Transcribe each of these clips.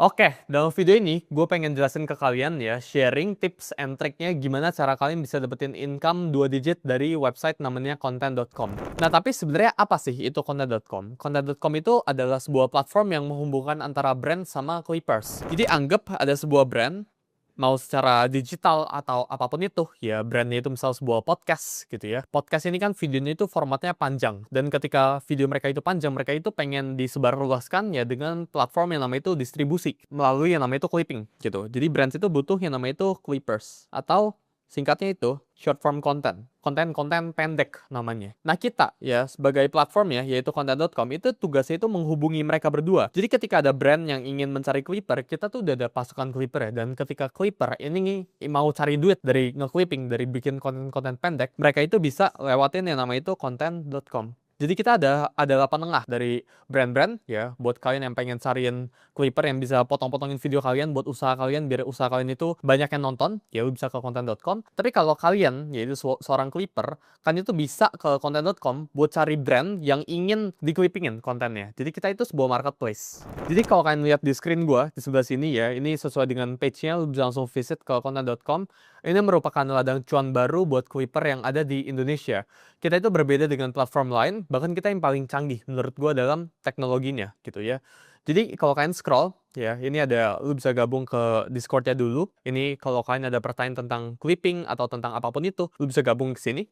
Oke, dalam video ini gue pengen jelasin ke kalian ya, sharing tips and triknya gimana cara kalian bisa dapetin income 2 digit dari website namanya content.com. Nah, tapi sebenarnya apa sih itu content.com? Content.com itu adalah sebuah platform yang menghubungkan antara brand sama clippers. Jadi anggap ada sebuah brand, mau secara digital atau apapun itu, ya brandnya itu misal sebuah podcast gitu ya. Podcast ini kan videonya itu formatnya panjang, dan ketika video mereka itu panjang, mereka itu pengen disebarluaskan ya dengan platform yang namanya itu distribusi, melalui yang namanya itu clipping gitu. Jadi brands itu butuh yang namanya itu clippers, atau singkatnya itu short form content. Konten-konten pendek namanya. Nah kita ya sebagai platformnya yaitu content.com itu tugasnya itu menghubungi mereka berdua. Jadi ketika ada brand yang ingin mencari clipper, kita tuh udah ada pasukan clipper ya. Dan ketika clipper ini mau cari duit dari nge-clipping, dari bikin konten-konten pendek, mereka itu bisa lewatin yang namanya itu content.com. Jadi kita ada penengah dari brand-brand ya, buat kalian yang pengen cariin clipper yang bisa potong-potongin video kalian buat usaha kalian, biar usaha kalian itu banyak yang nonton, ya lu bisa ke content.com. Tapi kalau kalian yaitu seorang clipper, kan itu bisa ke content.com buat cari brand yang ingin di-clippingin kontennya. Jadi kita itu sebuah marketplace. Jadi kalau kalian lihat di screen gua di sebelah sini ya, ini sesuai dengan page-nya, lu bisa langsung visit ke content.com. Ini merupakan ladang cuan baru buat clipper yang ada di Indonesia. Kita itu berbeda dengan platform lain, bahkan kita yang paling canggih menurut gua dalam teknologinya gitu ya. Jadi kalau kalian scroll ya, ini ada, lu bisa gabung ke Discord-nya dulu. Ini kalau kalian ada pertanyaan tentang clipping atau tentang apapun itu, lu bisa gabung ke sini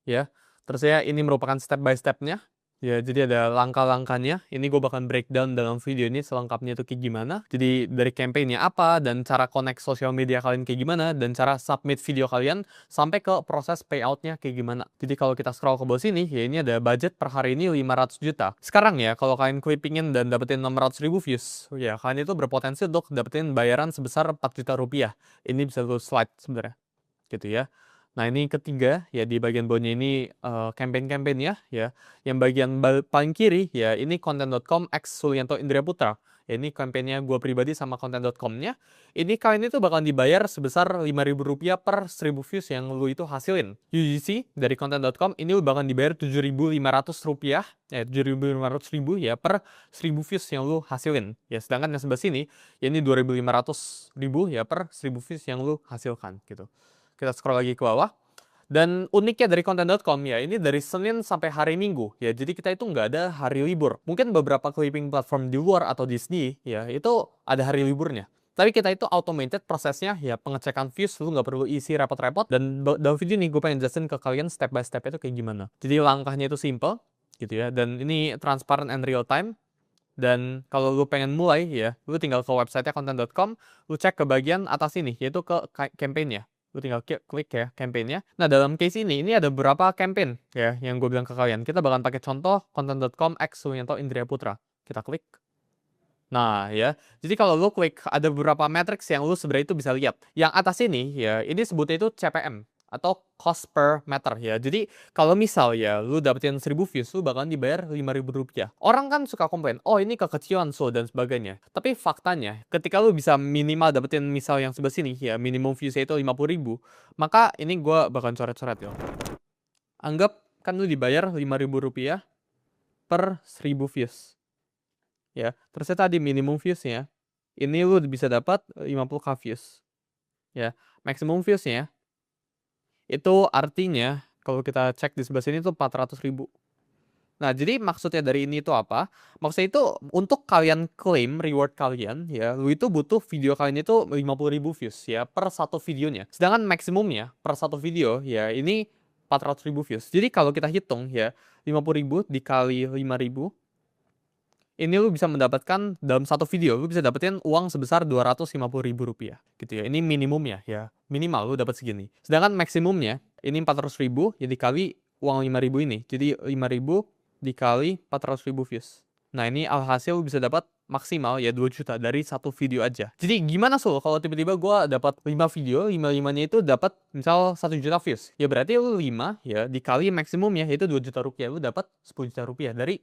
ya. Terus ya ini merupakan step by step-nya. Ya, jadi ada langkah-langkahnya. Ini gue bakal breakdown dalam video ini selengkapnya itu kayak gimana. Jadi dari campaign-nya apa, dan cara connect sosial media kalian kayak gimana, dan cara submit video kalian sampai ke proses payout-nya kayak gimana. Jadi kalau kita scroll ke bawah sini, ya ini ada budget per hari ini 500 juta. Sekarang ya, kalau kalian clippingin dan dapetin 600.000 views, ya kalian itu berpotensi untuk dapetin bayaran sebesar 4 juta rupiah. Ini bisa lu slide sebenarnya, gitu ya. Nah, ini ketiga, ya di bagian bawahnya ini campaign-campaign ya. Yang bagian paling kiri, ya ini content.com X Sulianto Indria Putra. Ya, ini campaignnya gue pribadi sama content.com-nya. Ini kalian itu bakalan dibayar sebesar Rp5.000 per 1.000 views yang lu itu hasilin. UGC dari content.com ini lu bakalan dibayar Rp7.500, ya Rp7.500.000 ya per 1.000 views yang lu hasilin. Ya, sedangkan yang sebelah sini, ya ini Rp2.500.000 ya per 1.000 views yang lu hasilkan gitu. Kita scroll lagi ke bawah. Dan uniknya dari content.com ya, ini dari Senin sampai hari Minggu ya. Jadi kita itu nggak ada hari libur. Mungkin beberapa clipping platform di luar atau Disney ya, itu ada hari liburnya. Tapi kita itu automated prosesnya ya, pengecekan views, lu nggak perlu isi repot-repot. Dan dalam video ini gue pengen jelasin ke kalian step by step itu kayak gimana. Jadi langkahnya itu simple gitu ya. Dan ini transparent and real time. Dan kalau lu pengen mulai ya, lu tinggal ke website content.com, lu cek ke bagian atas ini, yaitu ke campaign ya. Lu tinggal klik ya campaign-nya. Nah, dalam case ini ada beberapa campaign ya yang gue bilang ke kalian. Kita bakalan pakai contoh content.com X Sulianto Indria Putra. Kita klik. Nah, ya. Jadi kalau lu klik, ada beberapa matrix yang lu sebenarnya itu bisa lihat. Yang atas ini ya, ini sebutnya itu CPM atau cost per meter ya. Jadi kalau misal ya lu dapetin 1.000 views, lu bakalan dibayar Rp5.000. Orang kan suka komplain, oh ini kekecilan so dan sebagainya. Tapi faktanya, ketika lu bisa minimal dapetin misal yang sebelah sini ya, minimum viewsnya itu 50.000, maka ini gua bakalan coret-coret ya. Anggap kan lu dibayar Rp5.000 per 1.000 views. Ya, ternyata tadi minimum viewsnya, ini lu bisa dapat 50k views. Ya, maximum viewsnya itu artinya kalau kita cek di sebelah sini tuh 400.000. Nah, jadi maksudnya dari ini itu apa? Maksudnya itu untuk kalian claim reward kalian ya, lu itu butuh video kalian itu 50.000 views ya per satu videonya. Sedangkan maksimumnya per satu video ya ini 400.000 views. Jadi kalau kita hitung ya, 50.000 dikali 5.000, ini lu bisa mendapatkan dalam satu video, lu bisa dapetin uang sebesar Rp250.000 gitu ya. Ini minimumnya ya, minimal lu dapat segini. Sedangkan maksimumnya ini 400.000 ya dikali uang 5.000 ini. Jadi 5.000 dikali 400.000 views. Nah, ini alhasil lu bisa dapat maksimal ya 2 juta dari satu video aja. Jadi gimana Sul kalau tiba-tiba gue dapat 5 video, 5-5-nya itu dapat misal 1 juta views. Ya berarti lu 5 ya dikali maksimumnya yaitu 2 juta rupiah, lu dapat 10 juta rupiah dari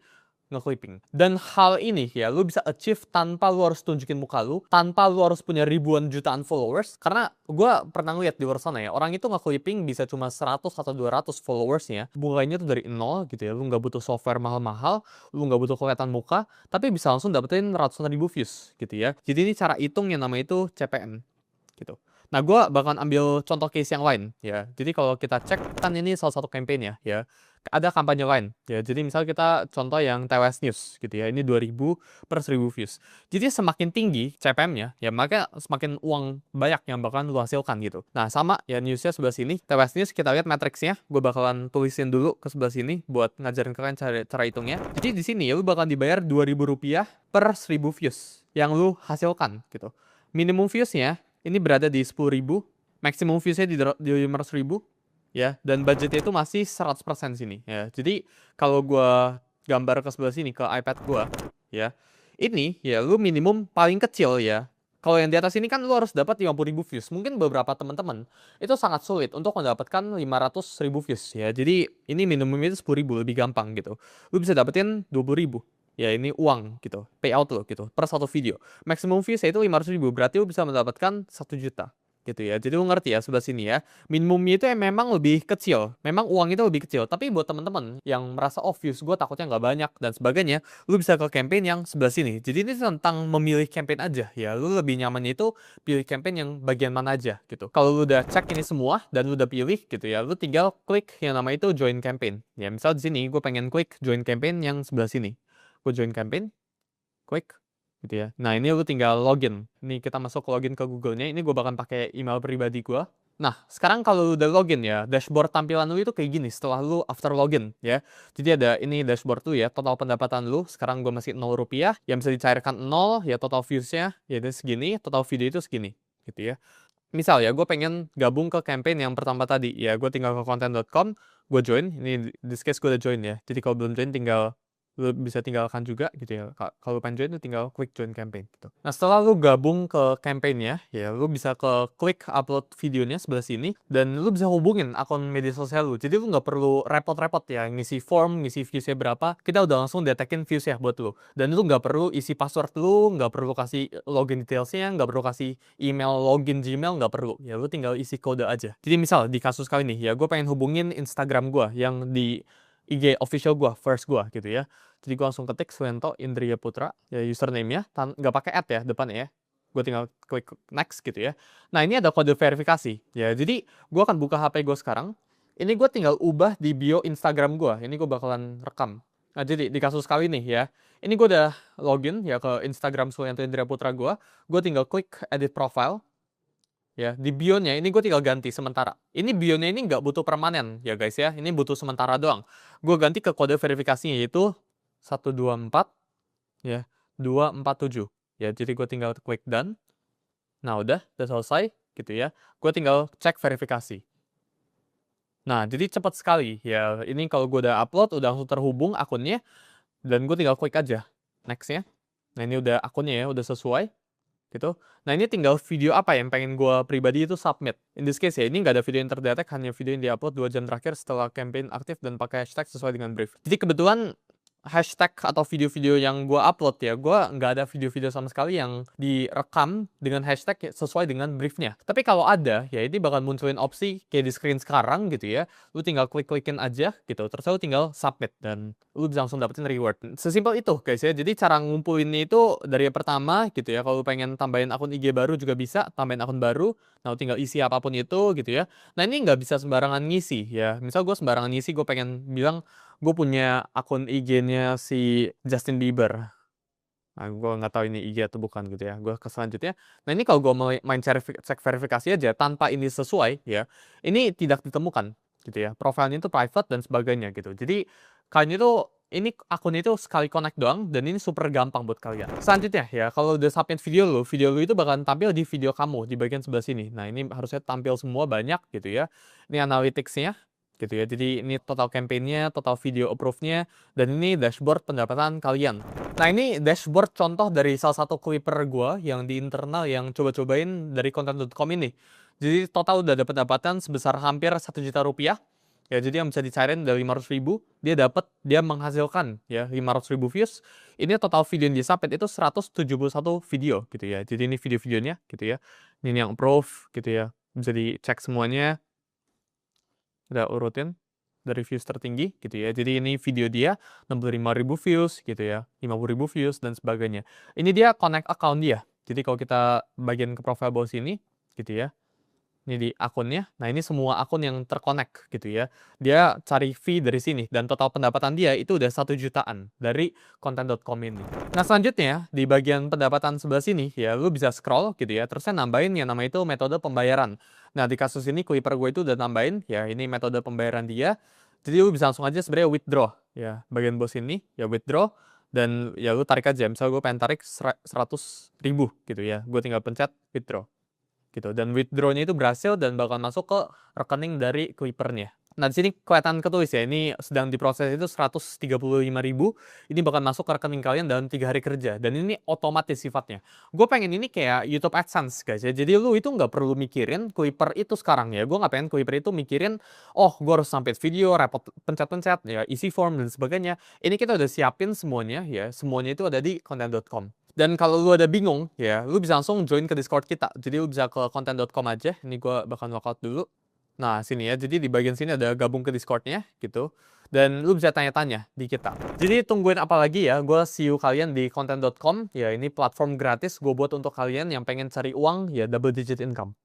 nge-clipping. Dan hal ini ya lu bisa achieve tanpa lu harus tunjukin muka lu, tanpa lu harus punya ribuan jutaan followers. Karena gue pernah ngeliat di luar sana ya, orang itu nge-clipping bisa cuma 100 atau 200 followersnya. Mulainya tuh dari nol gitu ya, lu nggak butuh software mahal-mahal, lu nggak butuh kelihatan muka, tapi bisa langsung dapetin ratusan ribu views gitu ya. Jadi ini cara hitung yang namanya itu CPM gitu. Nah, gue bakalan ambil contoh case yang lain ya. Jadi kalau kita cek kan ini salah satu campaign ya. Ada kampanye lain ya. Jadi misal kita contoh yang TWS News gitu ya. Ini 2000 per 1000 views. Jadi semakin tinggi CPM-nya ya, maka semakin uang banyak yang bakalan lu hasilkan gitu. Nah, sama ya newsnya sebelah sini. TWS News kita lihat matriksnya. Gue bakalan tulisin dulu ke sebelah sini buat ngajarin kalian cara hitungnya. Jadi di sini ya lu bakal dibayar Rp2.000 per 1000 views yang lu hasilkan gitu. Minimum viewsnya ini berada di 10.000, maksimum viewsnya di 500.000, ya, dan budgetnya itu masih 100% sini, ya. Jadi kalau gue gambar ke sebelah sini ke iPad gue, ya, ini ya lu minimum paling kecil ya. Kalau yang di atas ini kan lu harus dapat 50.000 views. Mungkin beberapa teman-teman itu sangat sulit untuk mendapatkan 500.000 views ya. Jadi ini minimumnya itu 10.000, lebih gampang gitu. Lu bisa dapetin 20.000. Ya ini uang gitu, payout lo gitu, per satu video. Maximum views itu 500.000, berarti lo bisa mendapatkan 1 juta gitu ya. Jadi lo ngerti ya sebelah sini ya, minimumnya itu memang lebih kecil, memang uang itu lebih kecil. Tapi buat teman-teman yang merasa oh views gue takutnya nggak banyak dan sebagainya, lo bisa ke campaign yang sebelah sini. Jadi ini tentang memilih campaign aja ya, lo lebih nyamannya itu pilih campaign yang bagian mana aja gitu. Kalau lo udah cek ini semua dan lo udah pilih gitu ya, lo tinggal klik yang nama itu join campaign. Ya misal di sini gue pengen klik join campaign yang sebelah sini. Gue join campaign, klik gitu ya. Nah ini lu tinggal login. Ini kita masuk login ke Google-nya. Ini gue bakal pakai email pribadi gue. Nah sekarang kalau lu udah login ya, dashboard tampilan lu itu kayak gini setelah lu after login ya. Jadi ada ini dashboard tuh ya, total pendapatan lu. Sekarang gue masih Rp0 yang bisa dicairkan 0 ya, total views-nya ya itu segini, total video itu segini gitu ya. Misal ya, gue pengen gabung ke campaign yang pertama tadi ya, gue tinggal ke content.com, gue join. Ini this case gue udah join ya. Jadi kalau belum join tinggal lu bisa tinggalkan juga gitu ya. Kalau pengen join, lu tinggal klik join campaign gitu. Nah, setelah lu gabung ke campaign-nya, ya lu bisa ke klik upload videonya sebelah sini, dan lu bisa hubungin akun media sosial lu. Jadi lu nggak perlu repot-repot ya, ngisi form, ngisi viewsnya berapa, kita udah langsung detekin viewsnya buat lu. Dan lu nggak perlu isi password lu, nggak perlu kasih login detailsnya, nggak perlu kasih email login Gmail, nggak perlu. Ya lu tinggal isi kode aja. Jadi misal di kasus kali ini, ya gue pengen hubungin Instagram gue yang di IG official gue, first gue gitu ya. Jadi gue langsung ketik Suyanto Indria Putra, ya username-nya, nggak pakai @ ya depannya ya. Gue tinggal klik next gitu ya. Nah ini ada kode verifikasi ya. Jadi gue akan buka HP gue sekarang. Ini gue tinggal ubah di bio Instagram gue. Ini gue bakalan rekam. Nah jadi di kasus kali ini ya, ini gue udah login ya ke Instagram Suyanto Indria Putra gue. Gue tinggal klik edit profile. Ya, di bio-nya ini gue tinggal ganti sementara. Ini bio-nya ini nggak butuh permanen ya guys ya. Ini butuh sementara doang. Gue ganti ke kode verifikasinya yaitu 124 ya 247. Ya, jadi gue tinggal klik done. Nah, udah selesai gitu ya. Gue tinggal cek verifikasi. Nah, jadi cepat sekali ya. Ini kalau gue udah upload, udah langsung terhubung akunnya, dan gue tinggal klik aja next-nya. Nah, ini udah akunnya ya, udah sesuai gitu. Nah ini tinggal video apa yang pengen gue pribadi itu submit. In this case ya, ini nggak ada video yang terdetek, hanya video yang diupload 2 jam terakhir setelah campaign aktif dan pakai hashtag sesuai dengan brief. Jadi kebetulan hashtag atau video-video yang gue upload ya, gue nggak ada video-video sama sekali yang direkam dengan hashtag sesuai dengan briefnya. Tapi kalau ada, ya ini bakal munculin opsi kayak di screen sekarang gitu ya. Lu tinggal klik-klikin aja gitu, terus lu tinggal submit dan lu bisa langsung dapetin reward. Sesimpel itu guys ya. Jadi cara ngumpulinnya itu dari yang pertama gitu ya. Kalau lu pengen tambahin akun IG baru juga bisa, tambahin akun baru. Nah lu tinggal isi apapun itu gitu ya. Nah ini nggak bisa sembarangan ngisi ya. Misal gue sembarangan ngisi, gue pengen bilang gue punya akun IG-nya si Justin Bieber. Nah, gue nggak tahu ini IG atau bukan gitu ya. Gue ke selanjutnya. Nah, ini kalau gue main cek verifikasi aja tanpa ini sesuai ya, ini tidak ditemukan gitu ya. Profilnya itu private dan sebagainya gitu. Jadi kalian itu ini akun itu sekali connect doang dan ini super gampang buat kalian. Selanjutnya ya, kalau udah submit video lu itu bakalan tampil di video kamu di bagian sebelah sini. Nah, ini harusnya tampil semua banyak gitu ya. Ini analytics-nya gitu ya. Jadi ini total campaign-nya, total video approve-nya, dan ini dashboard pendapatan kalian. Nah ini dashboard contoh dari salah satu clipper gue yang di internal yang coba-cobain dari content.com ini. Jadi total udah dapat pendapatan sebesar hampir 1 juta rupiah. ya. Jadi yang bisa dicairin dari 500.000, dia menghasilkan ya 500.000 views. Ini total video yang dia submit itu 171 video gitu ya. Jadi ini video-videonya gitu ya. Ini yang approve gitu ya. Bisa dicek semuanya. Udah urutin dari views tertinggi gitu ya. Jadi ini video dia 65.000 views gitu ya, 50.000 views dan sebagainya. Ini dia connect account dia. Jadi kalau kita bagian ke profile bawah sini gitu ya. Ini di akunnya. Nah, ini semua akun yang terkonek gitu ya. Dia cari fee dari sini dan total pendapatan dia itu udah 1 jutaan dari konten.com ini. Nah, selanjutnya di bagian pendapatan sebelah sini ya, lu bisa scroll gitu ya. Terus saya nambahin yang nama itu metode pembayaran. Nah, di kasus ini Kuiper gue itu udah nambahin ya, ini metode pembayaran dia. Jadi lu bisa langsung aja sebenarnya withdraw ya. Bagian bawah sini ya withdraw dan ya lu tarik aja. Misalnya gue pengen tarik 100.000 gitu ya. Gue tinggal pencet withdraw gitu, dan withdraw-nya itu berhasil dan bakal masuk ke rekening dari Kuipernya. Nah, di sini kelihatan ketulis ya, ini sedang diproses itu 135.000, ini bakal masuk ke rekening kalian dalam 3 hari kerja, dan ini otomatis sifatnya. Gue pengen ini kayak YouTube AdSense guys ya, jadi lu itu nggak perlu mikirin Kuiper itu sekarang ya, gue nggak pengen Kuiper itu mikirin, oh gue harus sampai video, repot pencet-pencet, ya isi form dan sebagainya. Ini kita udah siapin semuanya ya, semuanya itu ada di content.com. Dan kalau lu ada bingung ya, lu bisa langsung join ke Discord kita. Jadi lu bisa ke content.com aja. Ini gue bakal lockout dulu. Nah, sini ya. Jadi di bagian sini ada gabung ke Discordnya gitu. Dan lu bisa tanya-tanya di kita. Jadi tungguin apa lagi ya. Gue see you kalian di content.com. Ya, ini platform gratis gue buat untuk kalian yang pengen cari uang ya double digit income.